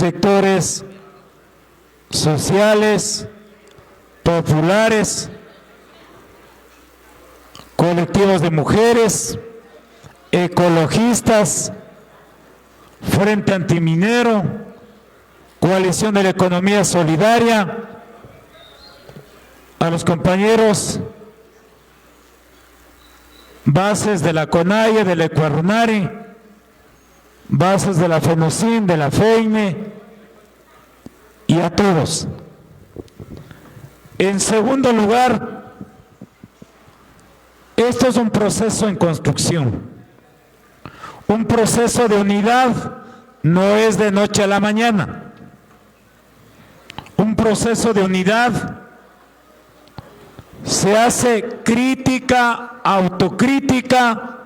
sectores sociales, populares, colectivos de mujeres, ecologistas, Frente Antiminero, Coalición de la Economía Solidaria, a los compañeros bases de la CONAIE, de la Ecuarunari, bases de la FENOCIN, de la FEINE y a todos. En segundo lugar, esto es un proceso en construcción. Un proceso de unidad no es de noche a la mañana. Un proceso de unidad se hace crítica, autocrítica,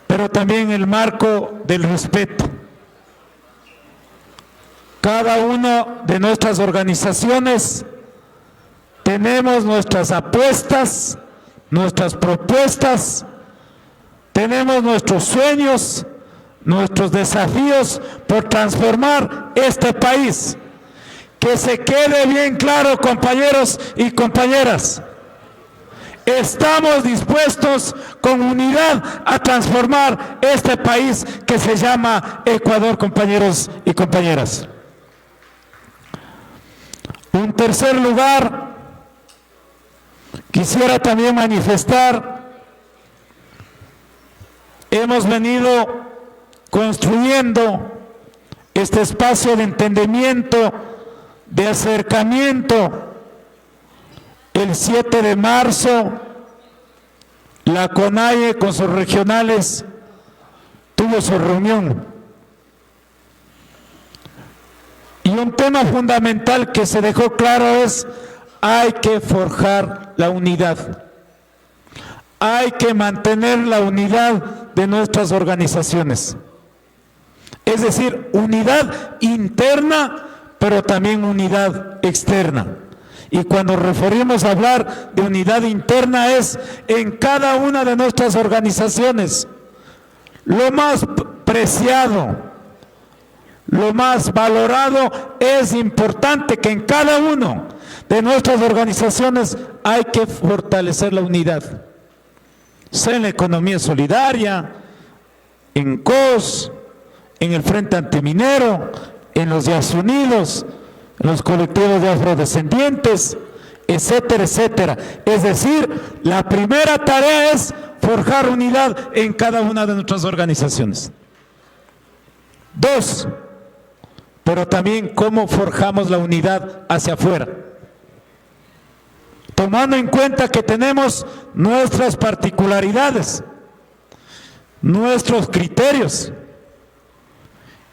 pero también en el marco del respeto. Cada una de nuestras organizaciones tenemos nuestras apuestas, nuestras propuestas, tenemos nuestros sueños, nuestros desafíos por transformar este país. Que se quede bien claro, compañeros y compañeras, estamos dispuestos con unidad a transformar este país que se llama Ecuador, compañeros y compañeras. En tercer lugar, quisiera también manifestar, hemos venido construyendo este espacio de entendimiento, de acercamiento. El 7 de marzo, la CONAIE con sus regionales tuvo su reunión. Y un tema fundamental que se dejó claro es: hay que forjar la unidad. Hay que mantener la unidad de nuestras organizaciones. Es decir, unidad interna, pero también unidad externa. Y cuando referimos a hablar de unidad interna es en cada una de nuestras organizaciones. Lo más preciado, lo más valorado, es importante que en cada una de nuestras organizaciones hay que fortalecer la unidad. Sea en la economía solidaria, en COS, en el Frente Antiminero, en los Días Unidos, en los colectivos de afrodescendientes, etcétera, etcétera. Es decir, la primera tarea es forjar unidad en cada una de nuestras organizaciones. Dos, pero también cómo forjamos la unidad hacia afuera. Tomando en cuenta que tenemos nuestras particularidades, nuestros criterios,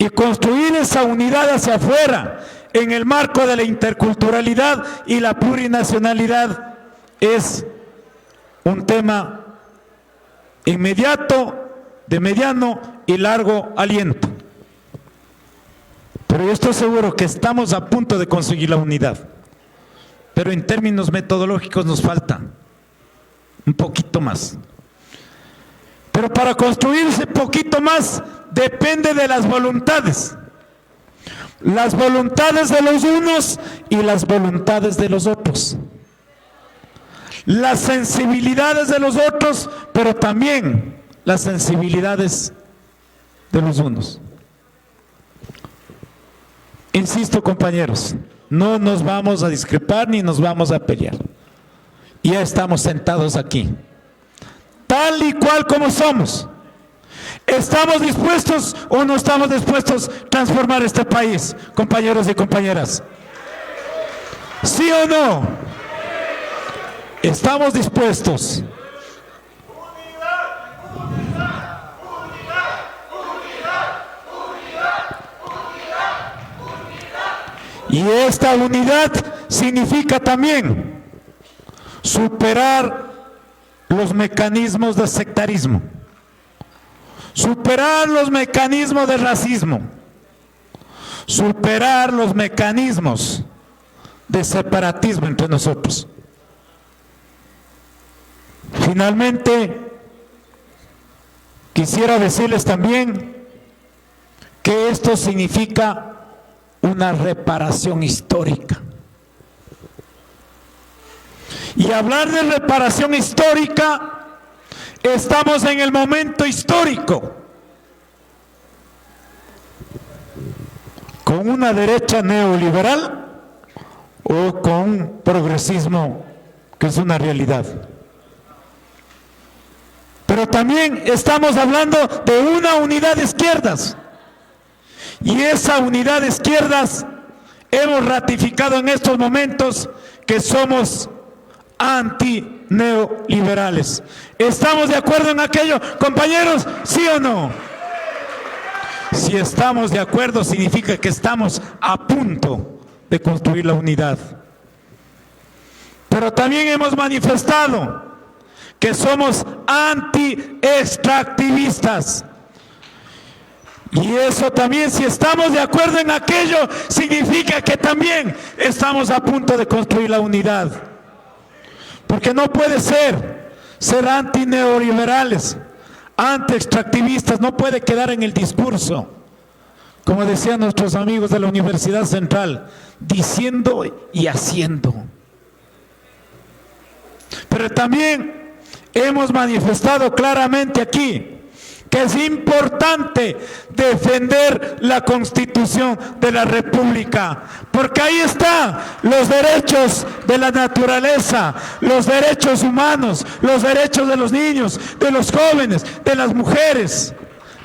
y construir esa unidad hacia afuera en el marco de la interculturalidad y la plurinacionalidad es un tema inmediato, de mediano y largo aliento. Pero yo estoy seguro que estamos a punto de conseguir la unidad. Pero en términos metodológicos nos falta un poquito más. Pero para construir ese poquito más depende de las voluntades de los unos y las voluntades de los otros, las sensibilidades de los otros, pero también las sensibilidades de los unos. Insisto, compañeros, no nos vamos a discrepar ni nos vamos a pelear. Ya estamos sentados aquí, tal y cual como somos. ¿Estamos dispuestos o no estamos dispuestos a transformar este país, compañeros y compañeras? ¿Sí o no? ¿Estamos dispuestos? Y esta unidad significa también superar los mecanismos de sectarismo, superar los mecanismos de racismo, superar los mecanismos de separatismo entre nosotros. Finalmente, quisiera decirles también que esto significa una reparación histórica. Y hablar de reparación histórica, estamos en el momento histórico, con una derecha neoliberal o con progresismo, que es una realidad. Pero también estamos hablando de una unidad de izquierdas. Y esa unidad de izquierdas hemos ratificado en estos momentos que somos antineoliberales. ¿Estamos de acuerdo en aquello, compañeros? ¿Sí o no? Si estamos de acuerdo, significa que estamos a punto de construir la unidad. Pero también hemos manifestado que somos anti-extractivistas. Y eso también, si estamos de acuerdo en aquello, significa que también estamos a punto de construir la unidad. Porque no puede ser anti-neoliberales, anti-extractivistas, no puede quedar en el discurso. Como decían nuestros amigos de la Universidad Central, diciendo y haciendo. Pero también hemos manifestado claramente aquí que es importante defender la Constitución de la República, porque ahí están los derechos de la naturaleza, los derechos humanos, los derechos de los niños, de los jóvenes, de las mujeres,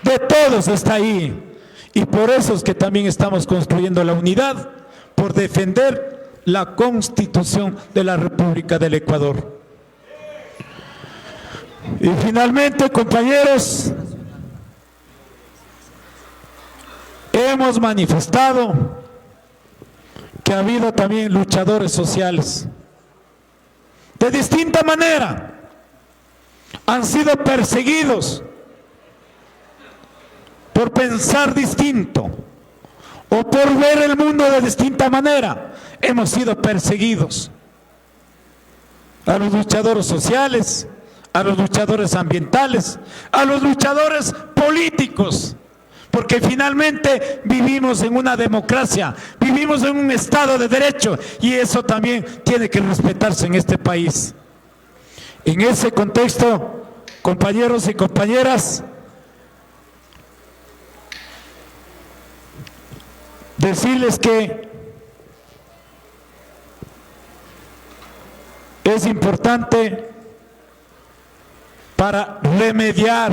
de todos está ahí. Y por eso es que también estamos construyendo la unidad, por defender la Constitución de la República del Ecuador. Y finalmente, compañeros, hemos manifestado que ha habido también luchadores sociales. De distinta manera, han sido perseguidos por pensar distinto o por ver el mundo de distinta manera. Hemos sido perseguidos. A los luchadores sociales, a los luchadores ambientales, a los luchadores políticos, porque finalmente vivimos en una democracia, vivimos en un Estado de Derecho, y eso también tiene que respetarse en este país. En ese contexto, compañeros y compañeras, decirles que es importante para remediar,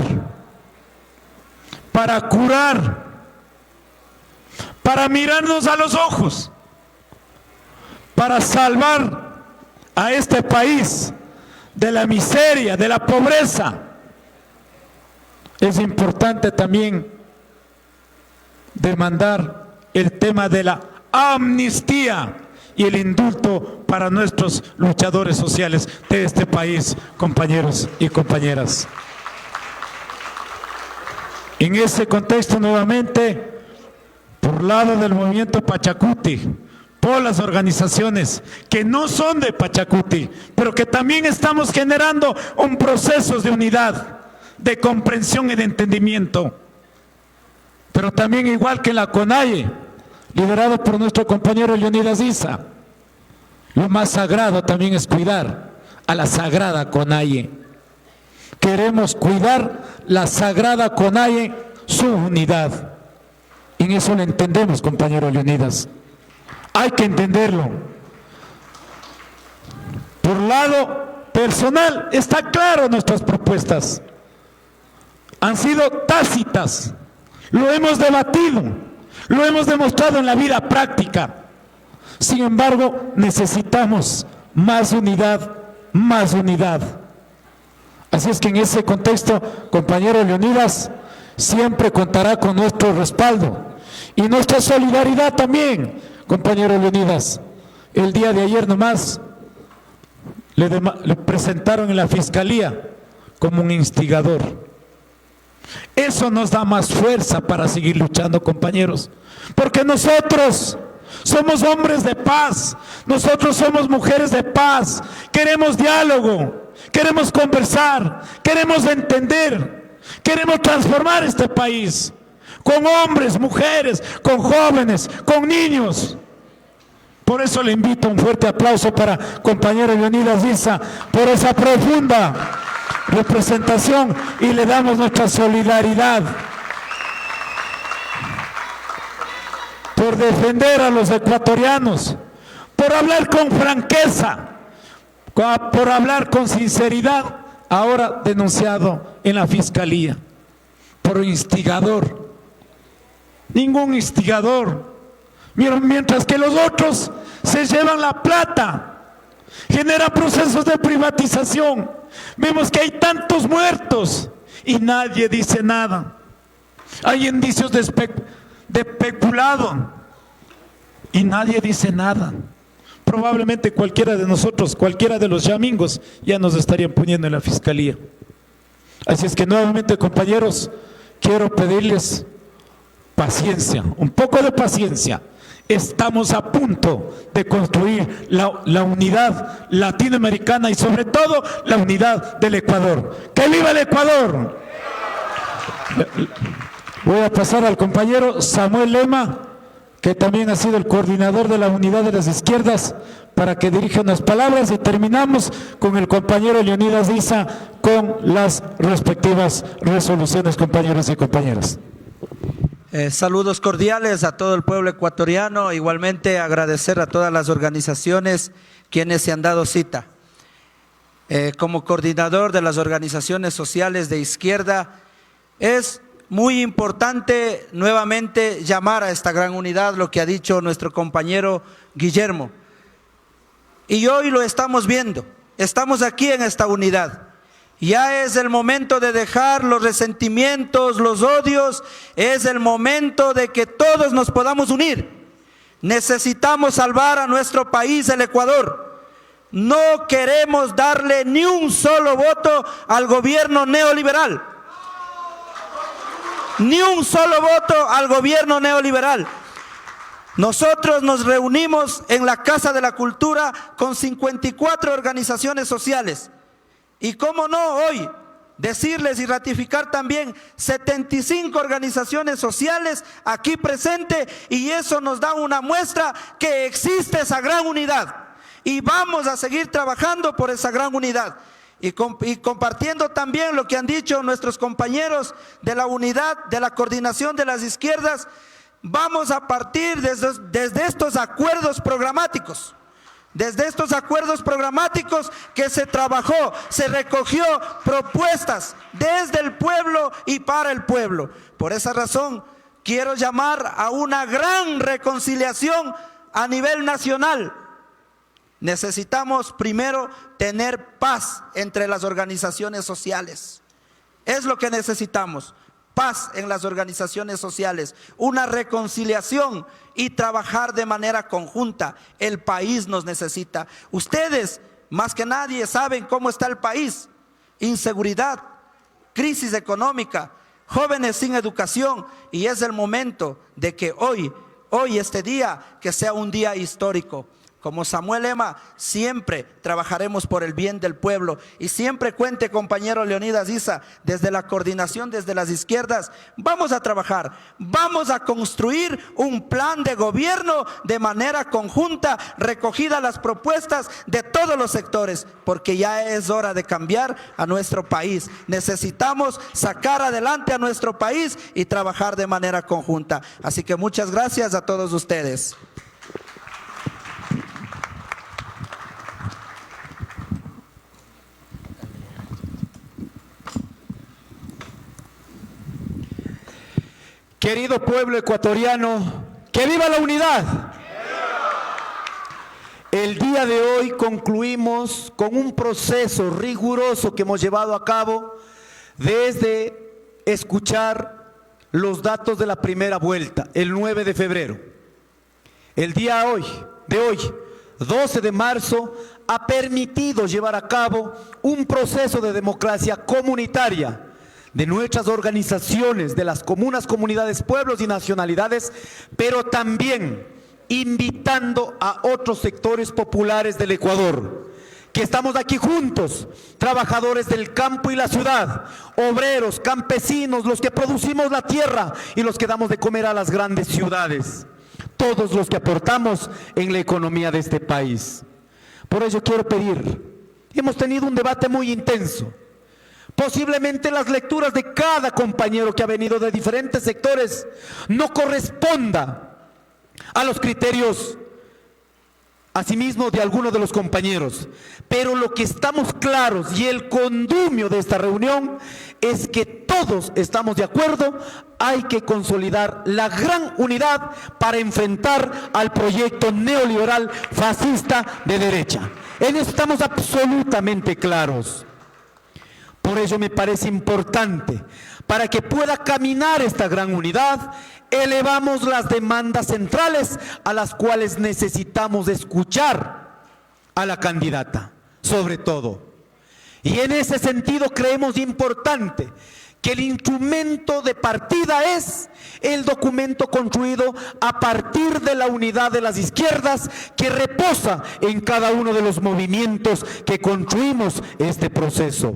para curar, para mirarnos a los ojos, para salvar a este país de la miseria, de la pobreza. Es importante también demandar el tema de la amnistía y el indulto para nuestros luchadores sociales de este país, compañeros y compañeras. En ese contexto, nuevamente, por lado del movimiento Pachacuti, por las organizaciones que no son de Pachacuti, pero que también estamos generando un proceso de unidad, de comprensión y de entendimiento. Pero también, igual que la CONAIE, liderado por nuestro compañero Leonidas Issa, lo más sagrado también es cuidar a la sagrada CONAIE. Queremos cuidar la sagrada CONAIE, su unidad. Y en eso lo entendemos, compañero Leonidas. Hay que entenderlo. Por lado personal, está claro, nuestras propuestas han sido tácitas. Lo hemos debatido, lo hemos demostrado en la vida práctica. Sin embargo, necesitamos más unidad, más unidad. Así es que en ese contexto, compañero Leonidas, siempre contará con nuestro respaldo y nuestra solidaridad también, compañero Leonidas. El día de ayer nomás le presentaron en la Fiscalía como un instigador. Eso nos da más fuerza para seguir luchando, compañeros, porque nosotros somos hombres de paz, nosotros somos mujeres de paz, queremos diálogo, queremos conversar, queremos entender, queremos transformar este país. con hombres, mujeres, con jóvenes, con niños. Por eso le invito a un fuerte aplauso para compañero Leonidas Issa por esa profunda representación y le damos nuestra solidaridad por defender a los ecuatorianos, por hablar con franqueza, por hablar con sinceridad, ahora denunciado en la fiscalía por instigador. Ningún instigador. Mientras que los otros se llevan la plata, genera procesos de privatización. Vemos que hay tantos muertos y nadie dice nada. Hay indicios de peculado y nadie dice nada. Probablemente cualquiera de nosotros, cualquiera de los yamingos, ya nos estarían poniendo en la fiscalía. Así es que nuevamente, compañeros, quiero pedirles paciencia, un poco de paciencia. Estamos a punto de construir la unidad latinoamericana y sobre todo la unidad del Ecuador. ¡Que viva el Ecuador! Voy a pasar al compañero Samuel Lema, que también ha sido el coordinador de la unidad de las izquierdas, para que dirija unas palabras y terminamos con el compañero Leonidas Issa con las respectivas resoluciones, compañeros y compañeras. Saludos cordiales a todo el pueblo ecuatoriano, igualmente agradecer a todas las organizaciones quienes se han dado cita. Como coordinador de las organizaciones sociales de izquierda, es muy importante nuevamente llamar a esta gran unidad, lo que ha dicho nuestro compañero Guillermo. Y hoy lo estamos viendo, estamos aquí en esta unidad. Ya es el momento de dejar los resentimientos, los odios, es el momento de que todos nos podamos unir. Necesitamos salvar a nuestro país, el Ecuador. No queremos darle ni un solo voto al gobierno neoliberal. Ni un solo voto al gobierno neoliberal. Nosotros nos reunimos en la Casa de la Cultura con 54 organizaciones sociales. Y cómo no hoy decirles y ratificar también 75 organizaciones sociales aquí presentes, y eso nos da una muestra que existe esa gran unidad y vamos a seguir trabajando por esa gran unidad y compartiendo también lo que han dicho nuestros compañeros de la unidad, de la coordinación de las izquierdas. Vamos a partir desde estos acuerdos programáticos. Desde estos acuerdos programáticos que se trabajó, se recogió propuestas desde el pueblo y para el pueblo. Por esa razón, quiero llamar a una gran reconciliación a nivel nacional. Necesitamos primero tener paz entre las organizaciones sociales. Es lo que necesitamos. Paz en las organizaciones sociales, una reconciliación y trabajar de manera conjunta. El país nos necesita. Ustedes, más que nadie, saben cómo está el país. Inseguridad, crisis económica, jóvenes sin educación, y es el momento de que hoy este día, que sea un día histórico. Como Samuel Lema, siempre trabajaremos por el bien del pueblo y siempre cuente, compañero Leonidas Issa, desde la coordinación, desde las izquierdas, vamos a trabajar, vamos a construir un plan de gobierno de manera conjunta, recogida las propuestas de todos los sectores, porque ya es hora de cambiar a nuestro país. Necesitamos sacar adelante a nuestro país y trabajar de manera conjunta. Así que muchas gracias a todos ustedes. Querido pueblo ecuatoriano, ¡que viva la unidad! El día de hoy concluimos con un proceso riguroso que hemos llevado a cabo desde escuchar los datos de la primera vuelta, el 9 de febrero. El día de hoy, 12 de marzo, ha permitido llevar a cabo un proceso de democracia comunitaria de nuestras organizaciones, de las comunas, comunidades, pueblos y nacionalidades, pero también invitando a otros sectores populares del Ecuador que estamos aquí juntos, trabajadores del campo y la ciudad, obreros, campesinos, los que producimos la tierra y los que damos de comer a las grandes ciudades, todos los que aportamos en la economía de este país. Por ello quiero pedir, hemos tenido un debate muy intenso. Posiblemente las lecturas de cada compañero que ha venido de diferentes sectores no corresponda a los criterios asimismo de algunos de los compañeros, pero lo que estamos claros y el condumio de esta reunión es que todos estamos de acuerdo, hay que consolidar la gran unidad para enfrentar al proyecto neoliberal fascista de derecha. En eso estamos absolutamente claros. Por ello me parece importante, para que pueda caminar esta gran unidad, elevamos las demandas centrales a las cuales necesitamos escuchar a la candidata, sobre todo. Y en ese sentido creemos importante que el instrumento de partida es el documento construido a partir de la unidad de las izquierdas que reposa en cada uno de los movimientos que construimos este proceso.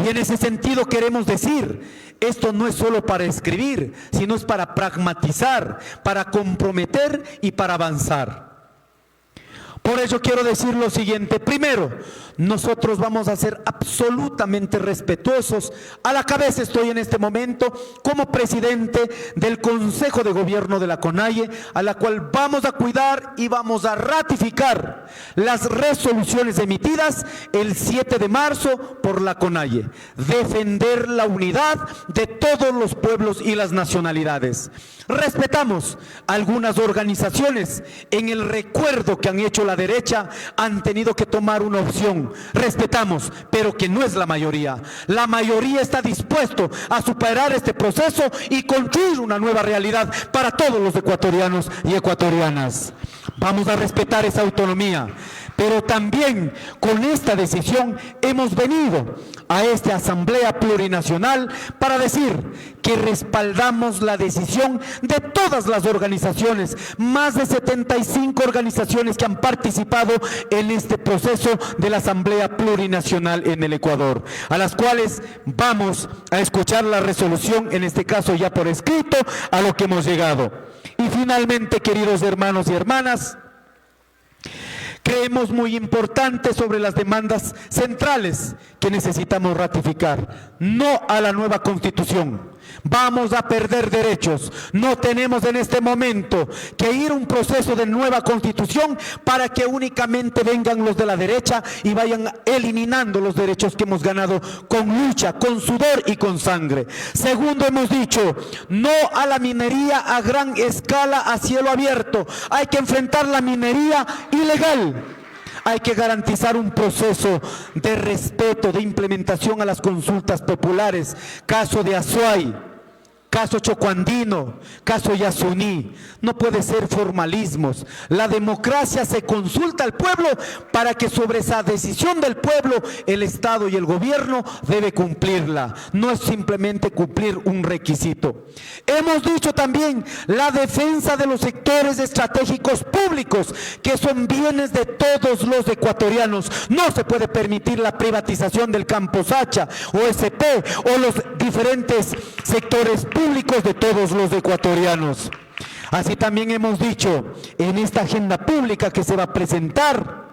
Y en ese sentido queremos decir, esto no es solo para escribir, sino es para pragmatizar, para comprometer y para avanzar. Por ello quiero decir lo siguiente. Primero, nosotros vamos a ser absolutamente respetuosos. A la cabeza estoy en este momento como presidente del Consejo de Gobierno de la CONAIE, a la cual vamos a cuidar y vamos a ratificar las resoluciones emitidas el 7 de marzo por la CONAIE. Defender la unidad de todos los pueblos y las nacionalidades. Respetamos algunas organizaciones en el recuerdo que han hecho la derecha, han tenido que tomar una opción. Respetamos, pero que no es la mayoría. La mayoría está dispuesto a superar este proceso y construir una nueva realidad para todos los ecuatorianos y ecuatorianas. Vamos a respetar esa autonomía, pero también con esta decisión hemos venido a esta Asamblea Plurinacional para decir que respaldamos la decisión de todas las organizaciones, más de 75 organizaciones que han participado en este proceso de la Asamblea Plurinacional en el Ecuador, a las cuales vamos a escuchar la resolución, en este caso ya por escrito, a lo que hemos llegado. Y finalmente, queridos hermanos y hermanas, creemos muy importante sobre las demandas centrales que necesitamos ratificar. No a la nueva Constitución. Vamos a perder derechos. No tenemos en este momento que ir a un proceso de nueva Constitución para que únicamente vengan los de la derecha y vayan eliminando los derechos que hemos ganado con lucha, con sudor y con sangre. Segundo, hemos dicho no a la minería a gran escala a cielo abierto. Hay que enfrentar la minería ilegal. Hay que garantizar un proceso de respeto, de implementación a las consultas populares. Caso de Azuay, caso Chocuandino, caso Yasuní. No puede ser formalismos. La democracia se consulta al pueblo para que sobre esa decisión del pueblo el Estado y el gobierno debe cumplirla. No es simplemente cumplir un requisito. Hemos dicho también la defensa de los sectores estratégicos públicos que son bienes de todos los ecuatorianos. No se puede permitir la privatización del Campo Sacha, OSP o los diferentes sectores públicos de todos los ecuatorianos. Así también hemos dicho, en esta agenda pública que se va a presentar,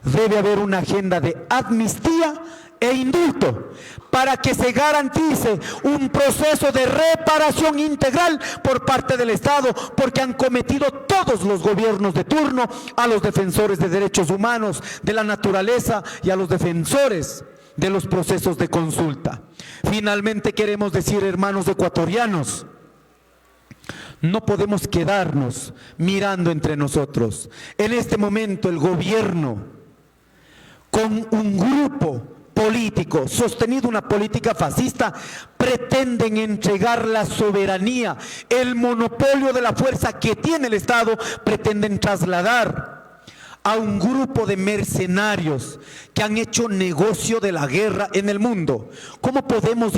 debe haber una agenda de amnistía e indulto para que se garantice un proceso de reparación integral por parte del Estado, porque han cometido todos los gobiernos de turno a los defensores de derechos humanos, de la naturaleza y a los defensores de los procesos de consulta. Finalmente queremos decir, hermanos ecuatorianos, no podemos quedarnos mirando entre nosotros. En este momento el gobierno, con un grupo político, sostenido una política fascista, pretenden entregar la soberanía, el monopolio de la fuerza que tiene el Estado, pretenden trasladar a un grupo de mercenarios que han hecho negocio de la guerra en el mundo. ¿Cómo podemos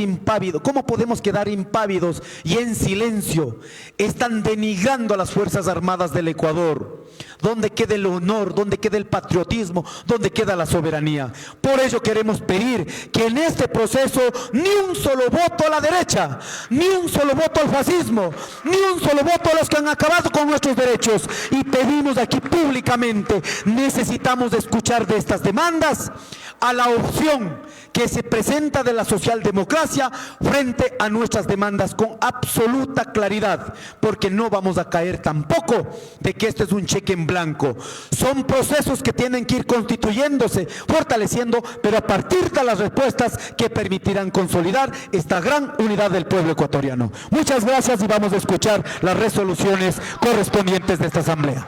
quedar impávidos y en silencio? Están denigrando a las Fuerzas Armadas del Ecuador. ¿Dónde queda el honor? ¿Dónde queda el patriotismo? ¿Dónde queda la soberanía? Por ello queremos pedir que en este proceso ni un solo voto a la derecha, ni un solo voto al fascismo, ni un solo voto a los que han acabado con nuestros derechos. Y pedimos aquí públicamente, necesitamos de escuchar de estas demandas a la opción que se presenta de la socialdemocracia frente a nuestras demandas con absoluta claridad, porque no vamos a caer tampoco de que este es un cheque en blanco. Son procesos que tienen que ir constituyéndose, fortaleciendo, pero a partir de las respuestas que permitirán consolidar esta gran unidad del pueblo ecuatoriano. Muchas gracias y vamos a escuchar las resoluciones correspondientes de esta asamblea.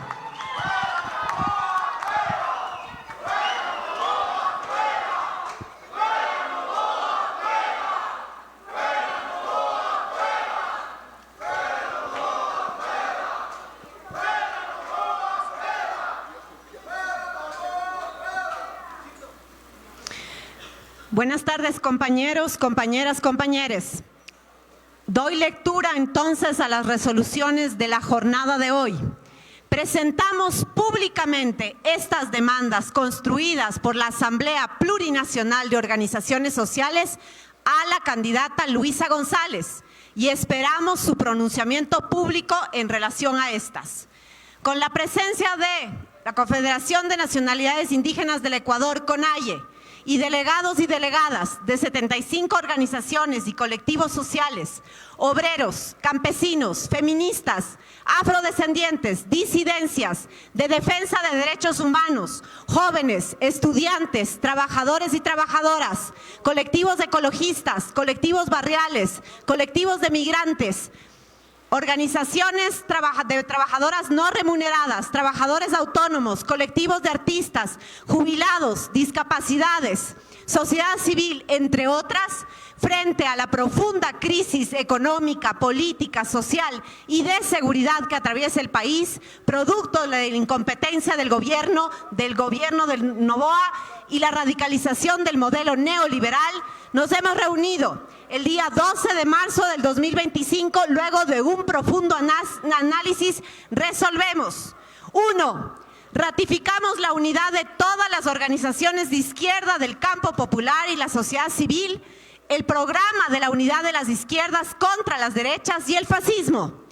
Buenas tardes, compañeros, compañeras, compañeres. Doy lectura entonces a las resoluciones de la jornada de hoy. Presentamos públicamente estas demandas construidas por la Asamblea Plurinacional de Organizaciones Sociales a la candidata Luisa González y esperamos su pronunciamiento público en relación a estas. Con la presencia de la Confederación de Nacionalidades Indígenas del Ecuador, CONAIE, y delegados y delegadas de 75 organizaciones y colectivos sociales, obreros, campesinos, feministas, afrodescendientes, disidencias, de defensa de derechos humanos, jóvenes, estudiantes, trabajadores y trabajadoras, colectivos ecologistas, colectivos barriales, colectivos de migrantes, organizaciones de trabajadoras no remuneradas, trabajadores autónomos, colectivos de artistas, jubilados, discapacidades, sociedad civil, entre otras, frente a la profunda crisis económica, política, social y de seguridad que atraviesa el país, producto de la incompetencia del gobierno del Noboa y la radicalización del modelo neoliberal, nos hemos reunido el día 12 de marzo del 2025, luego de un profundo análisis, resolvemos. 1. Ratificamos la unidad de todas las organizaciones de izquierda del campo popular y la sociedad civil, el programa de la unidad de las izquierdas contra las derechas y el fascismo.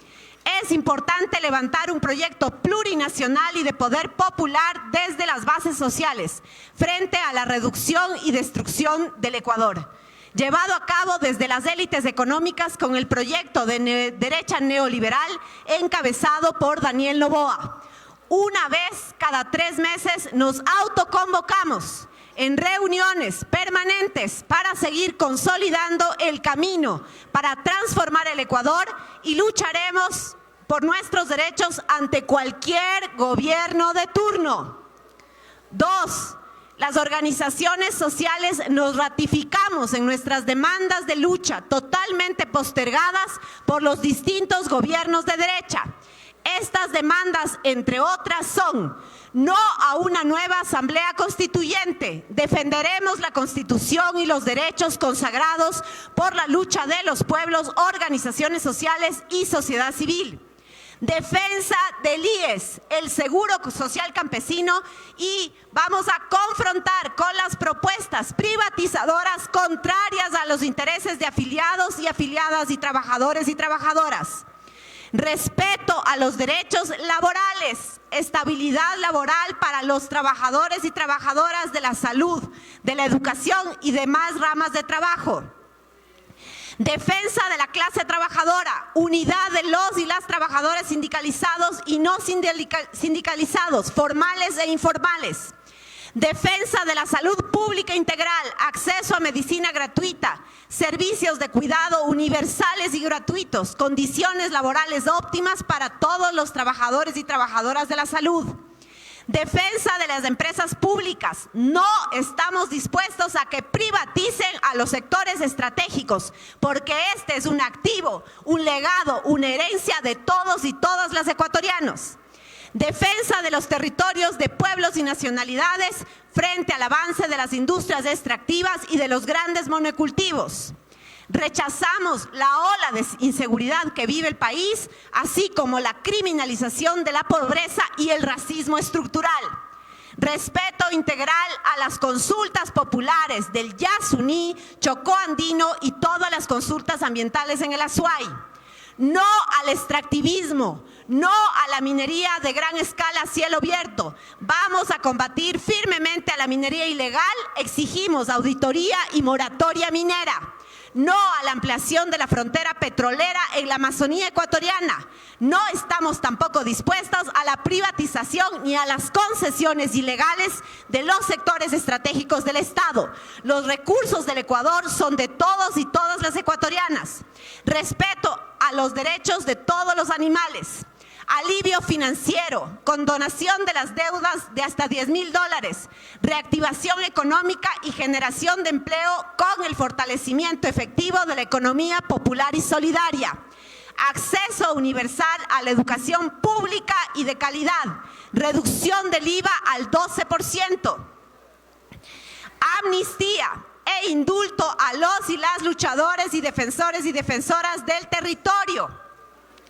Es importante levantar un proyecto plurinacional y de poder popular desde las bases sociales, frente a la reducción y destrucción del Ecuador, llevado a cabo desde las élites económicas con el proyecto de derecha neoliberal encabezado por Daniel Noboa. Una vez cada 3 meses nos autoconvocamos en reuniones permanentes para seguir consolidando el camino para transformar el Ecuador y lucharemos por nuestros derechos ante cualquier gobierno de turno. 2. Las organizaciones sociales nos ratificamos en nuestras demandas de lucha totalmente postergadas por los distintos gobiernos de derecha. Estas demandas, entre otras, son: no a una nueva asamblea constituyente. Defenderemos la Constitución y los derechos consagrados por la lucha de los pueblos, organizaciones sociales y sociedad civil. Defensa del IES, el Seguro Social Campesino, y vamos a confrontar con las propuestas privatizadoras contrarias a los intereses de afiliados y afiliadas y trabajadores y trabajadoras. Respeto a los derechos laborales, estabilidad laboral para los trabajadores y trabajadoras de la salud, de la educación y demás ramas de trabajo. Defensa de la clase trabajadora, unidad de los y las trabajadores sindicalizados y no sindicalizados, formales e informales. Defensa de la salud pública integral, acceso a medicina gratuita, servicios de cuidado universales y gratuitos, condiciones laborales óptimas para todos los trabajadores y trabajadoras de la salud. Defensa de las empresas públicas. No estamos dispuestos a que privaticen a los sectores estratégicos, porque este es un activo, un legado, una herencia de todos y todas las ecuatorianos. Defensa de los territorios de pueblos y nacionalidades frente al avance de las industrias extractivas y de los grandes monocultivos. Rechazamos la ola de inseguridad que vive el país, así como la criminalización de la pobreza y el racismo estructural. Respeto integral a las consultas populares del Yasuní, Chocó Andino y todas las consultas ambientales en el Azuay. No al extractivismo, no a la minería de gran escala a cielo abierto. Vamos a combatir firmemente a la minería ilegal, exigimos auditoría y moratoria minera. No a la ampliación de la frontera petrolera en la Amazonía ecuatoriana. No estamos tampoco dispuestos a la privatización ni a las concesiones ilegales de los sectores estratégicos del Estado. Los recursos del Ecuador son de todos y todas las ecuatorianas. Respeto a los derechos de todos los animales. Alivio financiero, condonación de las deudas de hasta $10,000, reactivación económica y generación de empleo con el fortalecimiento efectivo de la economía popular y solidaria. Acceso universal a la educación pública y de calidad. Reducción del IVA al 12%. Amnistía e indulto a los y las luchadores y defensoras del territorio,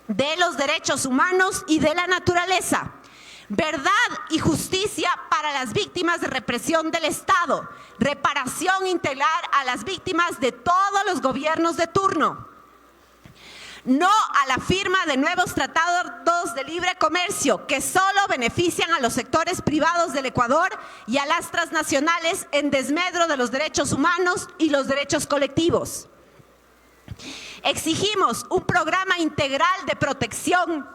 de los derechos humanos y de la naturaleza. Verdad y justicia para las víctimas de represión del Estado. Reparación integral a las víctimas de todos los gobiernos de turno. No a la firma de nuevos tratados de libre comercio que solo benefician a los sectores privados del Ecuador y a las transnacionales en desmedro de los derechos humanos y los derechos colectivos. Exigimos un programa integral de protección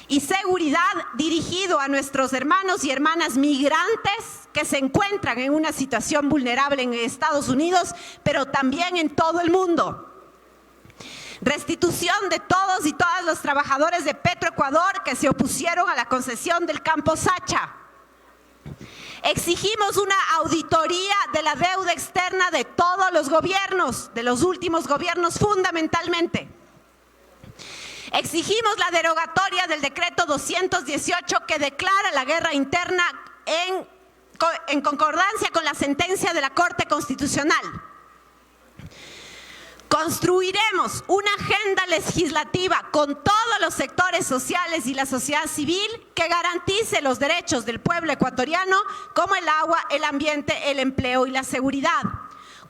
y seguridad dirigido a nuestros hermanos y hermanas migrantes que se encuentran en una situación vulnerable en Estados Unidos, pero también en todo el mundo. Restitución de todos y todas los trabajadores de Petroecuador que se opusieron a la concesión del campo Sacha. Exigimos una auditoría de la deuda externa de todos los gobiernos, de los últimos gobiernos fundamentalmente. Exigimos la derogatoria del decreto 218 que declara la guerra interna en concordancia con la sentencia de la Corte Constitucional. Construiremos una agenda legislativa con todos los sectores sociales y la sociedad civil que garantice los derechos del pueblo ecuatoriano como el agua, el ambiente, el empleo y la seguridad.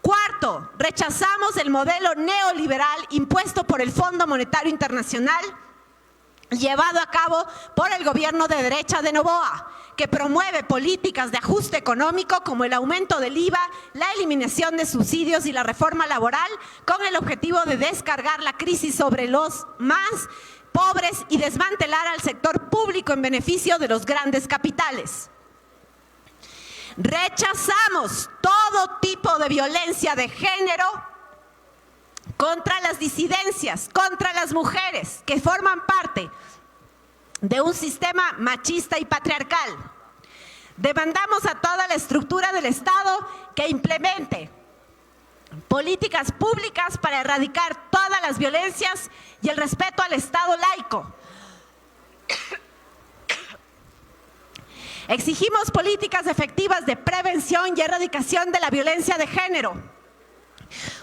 Cuarto, rechazamos el modelo neoliberal impuesto por el Fondo Monetario Internacional llevado a cabo por el gobierno de derecha de Noboa, que promueve políticas de ajuste económico como el aumento del IVA, la eliminación de subsidios y la reforma laboral con el objetivo de descargar la crisis sobre los más pobres y desmantelar al sector público en beneficio de los grandes capitales. Rechazamos todo tipo de violencia de género contra las disidencias, contra las mujeres que forman parte de un sistema machista y patriarcal. Demandamos a toda la estructura del Estado que implemente políticas públicas para erradicar todas las violencias y el respeto al Estado laico. Exigimos políticas efectivas de prevención y erradicación de la violencia de género.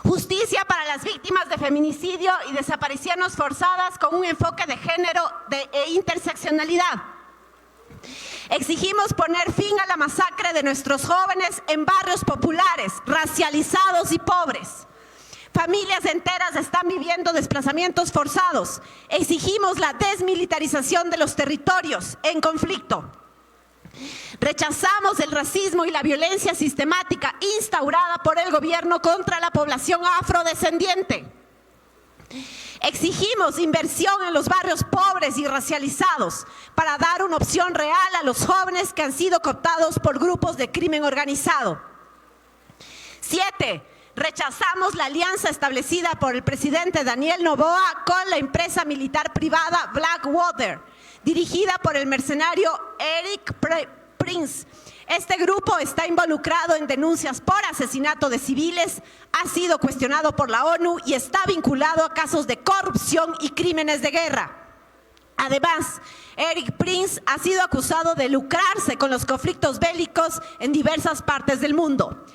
Justicia para las víctimas de feminicidio y desapariciones forzadas con un enfoque de género e interseccionalidad. Exigimos poner fin a la masacre de nuestros jóvenes en barrios populares, racializados y pobres. Familias enteras están viviendo desplazamientos forzados. Exigimos la desmilitarización de los territorios en conflicto. Rechazamos el racismo y la violencia sistemática instaurada por el gobierno contra la población afrodescendiente. Exigimos inversión en los barrios pobres y racializados para dar una opción real a los jóvenes que han sido cooptados por grupos de crimen organizado. 7. Rechazamos la alianza establecida por el presidente Daniel Noboa con la empresa militar privada Blackwater, dirigida por el mercenario Eric Prince. Este grupo está involucrado en denuncias por asesinato de civiles, ha sido cuestionado por la ONU y está vinculado a casos de corrupción y crímenes de guerra. Además, Eric Prince ha sido acusado de lucrarse con los conflictos bélicos en diversas partes del mundo.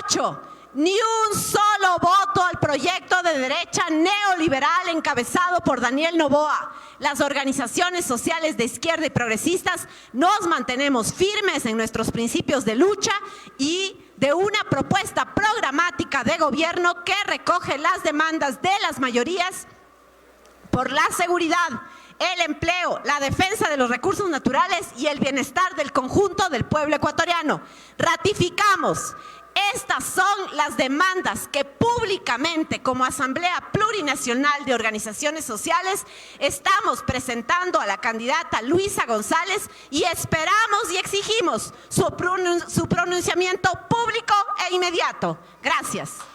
8. ni un solo voto al proyecto de derecha neoliberal encabezado por Daniel Noboa. Las organizaciones sociales de izquierda y progresistas nos mantenemos firmes en nuestros principios de lucha y de una propuesta programática de gobierno que recoge las demandas de las mayorías por la seguridad, el empleo, la defensa de los recursos naturales y el bienestar del conjunto del pueblo ecuatoriano. Ratificamos. Estas son las demandas que públicamente, como Asamblea Plurinacional de Organizaciones Sociales, estamos presentando a la candidata Luisa González y esperamos y exigimos su pronunciamiento público e inmediato. Gracias.